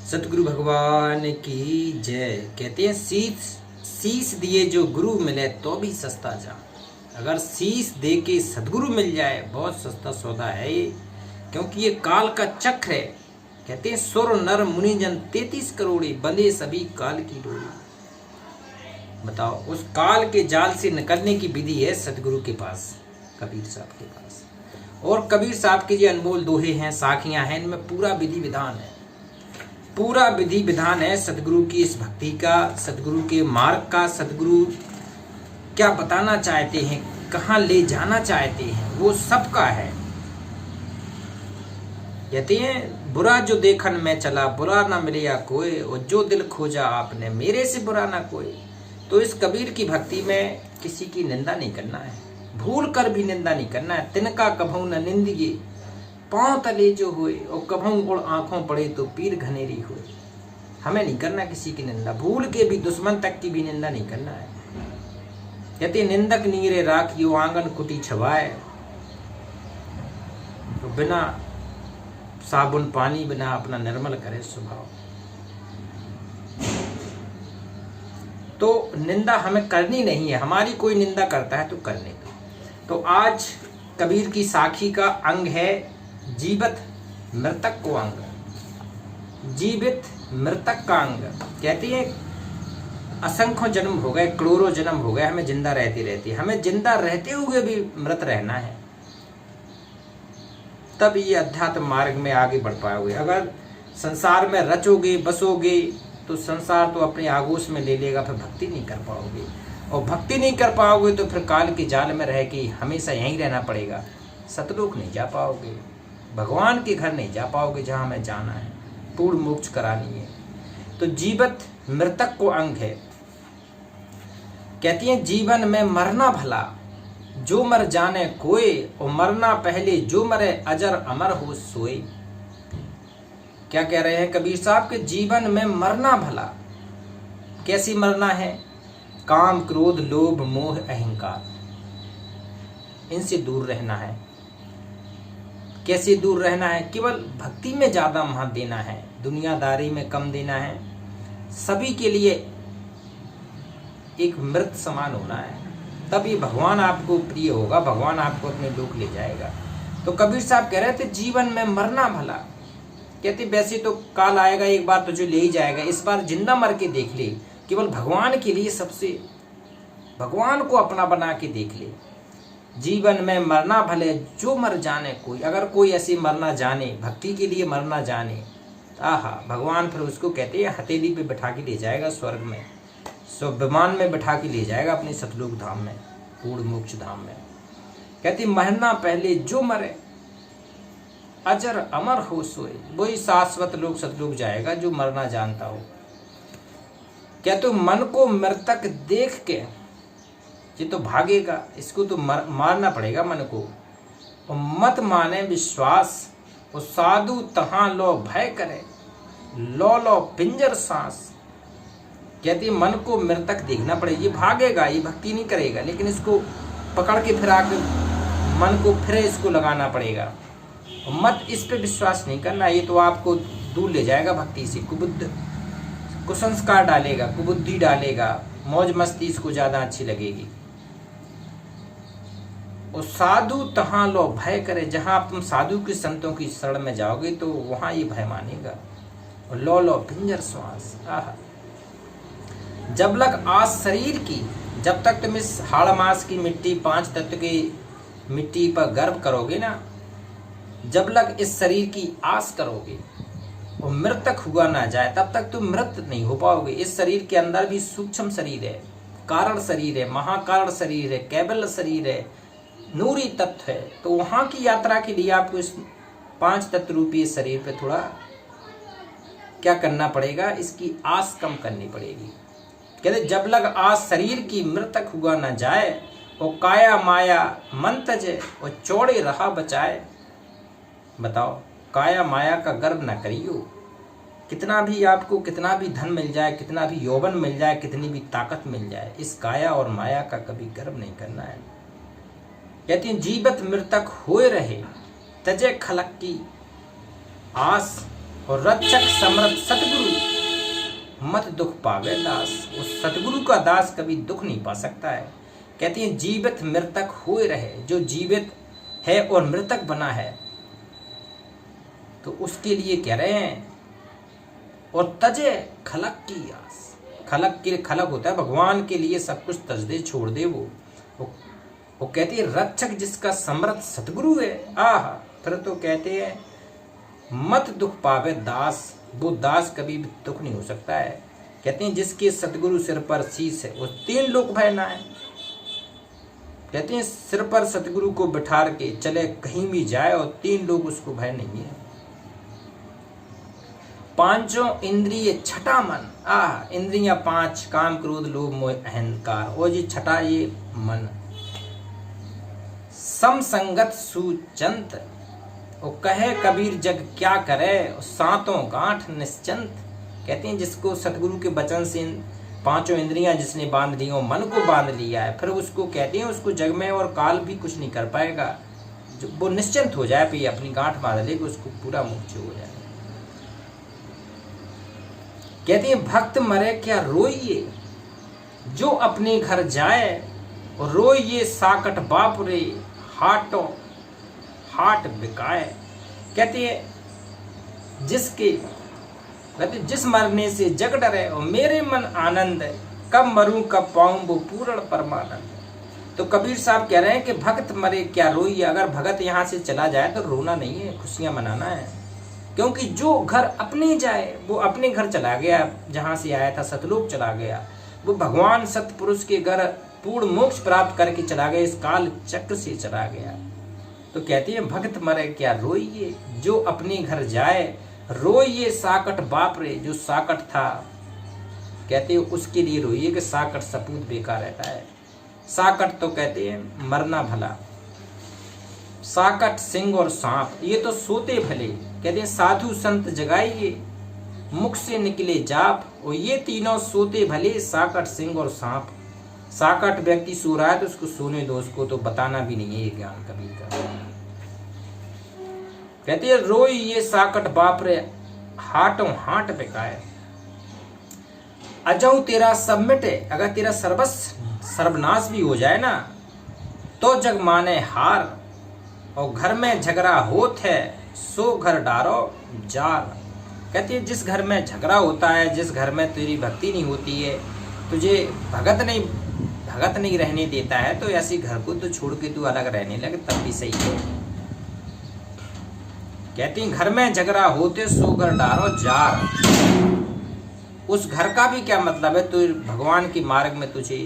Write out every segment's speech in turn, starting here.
सतगुरु भगवान की जय। कहते हैं शीश दिए जो गुरु मिले तो भी सस्ता जा। अगर शीश दे के सदगुरु मिल जाए बहुत सस्ता सौदा है ये, क्योंकि ये काल का चक्र है। कहते हैं सुर नर मुनिजन 33 करोड़ी बंधे सभी काल की डोरी। बताओ, उस काल के जाल से निकलने की विधि है सतगुरु के पास, कबीर साहब के पास। और कबीर साहब के जो अनमोल दोहे हैं, साखियां हैं, इनमें पूरा विधि विधान है, पूरा विधि विधान है सतगुरु की इस भक्ति का, सतगुरु के मार्ग का। सतगुरु क्या बताना चाहते हैं, कहाँ ले जाना चाहते हैं, वो सबका है। कहते हैं बुरा जो देखन में चला बुरा ना मिले या कोई, और जो दिल खोजा आपने मेरे से बुरा ना कोई। तो इस कबीर की भक्ति में किसी की निंदा नहीं करना है, भूल कर भी निंदा नहीं करना है। तिनका कभू न निंदिए पांव तले जो हुए, और कभू उड़ आंखों पड़े तो पीर घनेरी हुए। हमें नहीं करना किसी की निंदा, भूल के भी दुश्मन तक की भी निंदा नहीं करना है। कहते निंदक नीरे राखियो आंगन कुटी छवाए, तो बिना साबुन पानी बिना अपना निर्मल करे स्वभाव। तो निंदा हमें करनी नहीं है, हमारी कोई निंदा करता है तो करने दो। तो आज कबीर की साखी का अंग है जीवित मृतक को अंग, जीवित मृतक का अंग। कहती है असंख्यों जन्म हो गए, करोड़ों जन्म हो गए, हमें जिंदा रहते रहते, हमें जिंदा रहते हुए भी मृत रहना है, तब ये अध्यात्म मार्ग में आगे बढ़ पाओगे। अगर संसार में रचोगे बसोगे तो संसार तो अपने आगोश में ले लेगा, फिर भक्ति नहीं कर पाओगे, और भक्ति नहीं कर पाओगे तो फिर काल के जाल में रह के हमेशा यहीं रहना पड़ेगा। सतलोक नहीं जा पाओगे, भगवान के घर नहीं जा पाओगे जहाँ हमें जाना है, पूर्ण मोक्ष करानी है। तो जीवित मृतक को अंग है। कहती है जीवन में मरना भला जो मर जाने कोई, और मरना पहले जो मरे अजर अमर हो सोए। क्या कह रहे हैं कबीर साहब के जीवन में मरना भला। कैसी मरना है? काम क्रोध लोभ मोह अहंकार, इनसे दूर रहना है। कैसे दूर रहना है? केवल भक्ति में ज्यादा महत्व देना है, दुनियादारी में कम देना है, सभी के लिए एक मृत समान होना है, तब ये भगवान आपको प्रिय होगा, भगवान आपको अपने लोक ले जाएगा। तो कबीर साहब कह रहे थे जीवन में मरना भला। कहते वैसे तो काल आएगा एक बार तुझे ले ही जाएगा, इस बार जिंदा मर के देख ले, केवल भगवान के लिए, सबसे भगवान को अपना बना के देख ले। जीवन में मरना भले जो मर जाने कोई। अगर कोई ऐसे मरना जाने, भक्ति के लिए मरना जाने, आहा, भगवान फिर उसको कहते हैं हथेली पे बैठा के ले जाएगा स्वर्ग में, विमान में बैठा के ले जाएगा अपने सतलोक धाम में, पूर्ण मोक्ष धाम में। कहती मरना पहले जो मरे अजर अमर हो सोए, वही शाश्वत लोक सतलोक जाएगा जो मरना जानता हो। कहते मन को मृतक देख के ये तो भागेगा, इसको तो मारना पड़ेगा मन को। और मत माने विश्वास, और साधु तहां लो भय करे, लो लो पिंजर सांस। कहती मन को मृतक देखना पड़ेगा, ये भागेगा, ये भक्ति नहीं करेगा, लेकिन इसको पकड़ के फिर आकर मन को फिर इसको लगाना पड़ेगा। मत इस पे विश्वास नहीं करना, ये तो आपको दूर ले जाएगा भक्ति से, कुसंस्कार डालेगा, कुबुद्धि डालेगा, मौज मस्ती इसको ज्यादा अच्छी लगेगी। और साधु तहां लो भय करे, जहां आप तुम साधु के संतों की शरण में जाओगे तो वहां ये भय मानेगा। और लो लो पिंजर श्वास, जब लग आस शरीर की, जब तक तुम इस हाड़ मास की मिट्टी, 5 तत्व की मिट्टी पर गर्व करोगे ना, जब लग इस शरीर की आस करोगे और मृतक हुआ ना जाए, तब तक तुम मृत नहीं हो पाओगे। इस शरीर के अंदर भी सूक्ष्म शरीर है, कारण शरीर है, महाकारण शरीर है, कैबल्य शरीर है, नूरी तत्व है। तो वहां की यात्रा के लिए आपको इस 5 तत्व रूपी शरीर पे थोड़ा क्या करना पड़ेगा, इसकी आस कम करनी पड़ेगी। कहते जब लग आस शरीर की मृतक हुआ ना जाए, और काया माया मन तजे, और चौड़े रहा बचाए। बताओ, काया माया का गर्व ना करियो। कितना भी आपको, कितना भी धन मिल जाए, कितना भी यौवन मिल जाए, कितनी भी ताकत मिल जाए, इस काया और माया का कभी गर्व नहीं करना है। कहती जीवित मृतक होए रहे, तजे खलक की आस, और रक्षक समर्थ सतगुरु मत दुख पावे दास। उस सतगुरु का दास कभी दुख नहीं पा सकता है। कहते हैं जीवित मृतक होए रहे, जो जीवित है और मृतक बना है तो उसके लिए कह रहे हैं और तजे खलक की आस। खलक के खलक होता है भगवान के लिए सब कुछ तज दे, छोड़ दे। वो कहते हैं रक्षक जिसका समर्थ सतगुरु है, आह। फिर तो कहते हैं मत दुख पावे दास, वो दास कभी भी दुख नहीं हो सकता है। कहते हैं जिसके सतगुरु सिर पर शीश है वो 3 लोक भय ना है। कहते हैं सिर पर सतगुरु को बिठार के चले कहीं भी जाए और 3 लोग उसको भय नहीं है। 5 इंद्रिय छठा मन, इंद्रियां 5 काम क्रोध लोभ मोह अहंकार, और ये छठा ये मन। सम संगत सुचंत, और कहे कबीर जग क्या करे, सातों गांठ निश्चंत। कहते हैं जिसको सतगुरु के वचन से 5 इंद्रियां जिसने बांध ली, मन को बांध लिया है, फिर उसको कहते हैं उसको जग में और काल भी कुछ नहीं कर पाएगा। वो निश्चिंत हो जाए, फिर अपनी गांठ बांध ले, उसको पूरा मुक्त हो जाए। कहते हैं भक्त मरे क्या रोइए, जो अपने घर जाए, रोइए साकट बाप रे, हाटों हाट बिकाए। कहते हैं जिस मरने से जग डरे, और मेरे मन आनंद, कब मरूं कब पाऊं वो पूर्ण परमानंद। तो कबीर साहब कह रहे हैं कि भक्त मरे क्या रोइए। अगर भगत यहाँ से चला जाए तो रोना नहीं है, खुशियां मनाना है। क्योंकि जो घर अपने जाए वो अपने घर चला गया, जहाँ से आया था सतलोक चला गया। वो भगवान सतपुरुष के घर पूर्ण मोक्ष प्राप्त करके चला गया, इस काल चक्र से चला गया। तो कहते हैं भक्त मरे क्या रोइए, जो अपने घर जाए, रोइए साकट बाप रे, जो साकट था कहते हैं उसके लिए रोइए कि साकट सपूत बेकार रहता है। साकट तो कहते हैं मरना भला, साकट सिंह और सांप ये तो सोते भले। कहते हैं साधु संत जगाइए, मुख से निकले जाप, और ये तीनों सोते भले, साकट सिंह और सांप। साकट व्यक्ति सो रहा है तो उसको सोने दो, उसको तो बताना भी नहीं है ये ज्ञान कबीर का। कहते हैं रोई ये साकट बाप रे, हाटों हाट बिकाए। अजऊ तेरा सब मिटे, अगर तेरा सर्वनाश भी हो जाए ना तो जग माने हार, और घर में झगड़ा होत है सो घर डारो जार। कहती है जिस घर में झगड़ा होता है, जिस घर में तेरी भक्ति नहीं होती है, तुझे भगत नहीं रहने देता है, तो ऐसी घर को तो छोड़ के तू अलग रहने लगे तब भी सही है। कहती है घर में झगड़ा होते सो घर डारो जार। उस घर का भी क्या मतलब है, तो भगवान के मार्ग में तुझे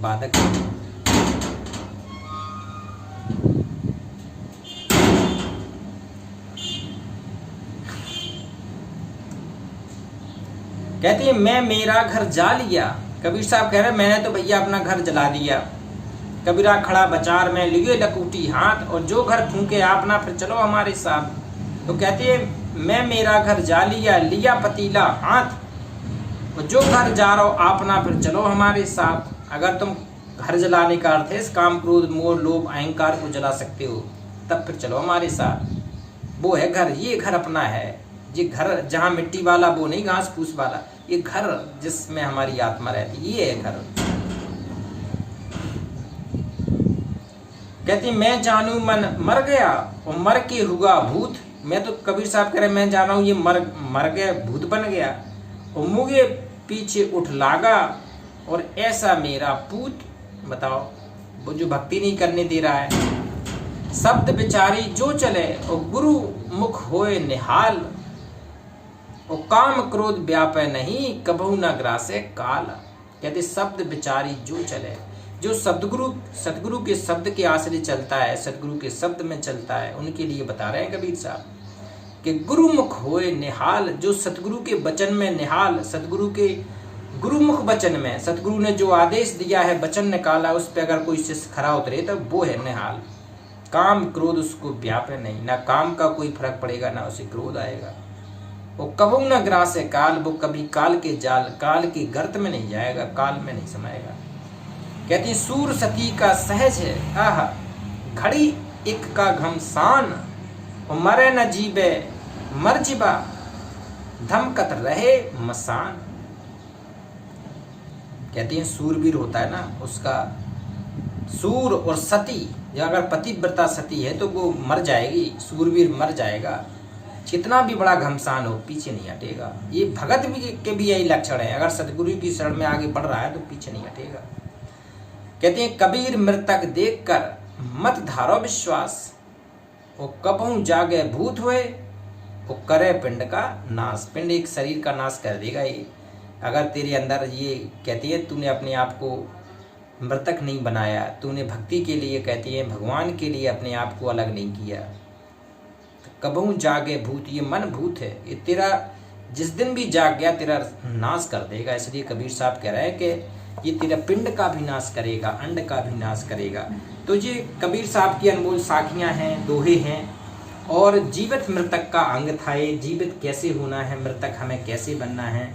बाधक है। कहती है मैं मेरा घर जा लिया। कबीर साहब कह रहे मैंने तो भैया अपना घर जला दिया। कबीरा खड़ा बाजार में लिए लकूटी हाथ, और जो घर फूके आपना फिर चलो हमारे साथ। तो कहती है मैं मेरा घर जा लिया, लिया पतीला हाथ, और जो घर जा रहा हो आपना फिर चलो हमारे साथ। अगर तुम घर जलाने का अर्थ है इस काम क्रोध मोह लोभ अहंकार को जला सकते हो, तब फिर चलो हमारे साथ। वो है घर, ये घर अपना है, ये घर जहाँ मिट्टी वाला वो नहीं घास फूस वाला, ये घर जिसमें हमारी आत्मा रहती, ये है घर। कहती मैं जानू मन मर गया और मर के हुआ भूत। मैं तो कबीर साहब कह रहे मैं जाना हूं ये मर गया, भूत बन गया, और मुझे पीछे उठ लागा, और ऐसा मेरा पूत। बताओ वो जो भक्ति नहीं करने दे रहा है। शब्द विचारी जो चले और गुरु मुख होए निहाल, और काम क्रोध व्यापे नहीं कबहू न ग्रासे काल। कहते शब्द विचारी जो चले, जो सतगुरु के शब्द के आश्रय चलता है, सतगुरु के शब्द में चलता है, उनके लिए बता रहे हैं कबीर साहब कि गुरुमुख होए निहाल। जो सतगुरु के वचन में निहाल, सतगुरु के गुरुमुख वचन में सतगुरु ने जो आदेश दिया है, वचन निकाला, उस पर अगर कोई शिष्य खरा उतरे तो वो है निहाल। काम क्रोध उसको व्यापे नहीं, ना काम का कोई फर्क पड़ेगा ना उसे क्रोध आएगा। वो कबू न ग्रासे काल, वो कभी काल के जाल, काल के गर्त में नहीं जाएगा, काल में नहीं समाएगा। कहती सूर सती का सहज है, आह घड़ी एक का घमसान, और मरे न जीवे मर जीवा, धमकत रहे मसान। कहते हैं सूरवीर होता है ना, उसका सूर और सती, या अगर पतिव्रता सती है तो वो मर जाएगी, सूरवीर मर जाएगा, कितना भी बड़ा घमसान हो पीछे नहीं हटेगा। ये भगत भी के भी यही लक्षण है, अगर सतगुरु की शरण में आगे बढ़ रहा है तो पीछे नहीं हटेगा। कहते हैं कबीर मृतक देखकर मत धारो विश्वास, वो कबहू जागे भूत हुए, वो करे पिंड का नाश। पिंड एक शरीर का नाश कर देगा ये, अगर तेरे अंदर ये कहती है तूने अपने आप को मृतक नहीं बनाया, तूने भक्ति के लिए कहती है भगवान के लिए अपने आप को अलग नहीं किया, तो कबहू जागे भूत, ये मन भूत है, ये तेरा जिस दिन भी जाग गया तेरा नाश कर देगा। इसलिए कबीर साहब कह रहे हैं कि ये तेरा पिंड का भी नाश करेगा, अंड का भी नाश करेगा। तो ये कबीर साहब की अनमोल साखियाँ हैं, दोहे हैं, और जीवित मृतक का अंग था ये। जीवित कैसे होना है, मृतक हमें कैसे बनना है,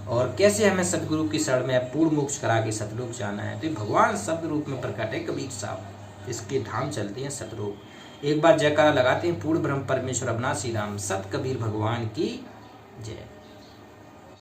और कैसे हमें सतगुरु की शरण में पूर्ण मोक्ष करा के सतलोक जाना है। तो भगवान शब्द रूप में प्रकट है कबीर साहब, इसके धाम चलते हैं सतलोक। एक बार जयकारा लगाते हैं पूर्ण ब्रह्म परमेश्वर अविनाशी राम सत कबीर भगवान की जय।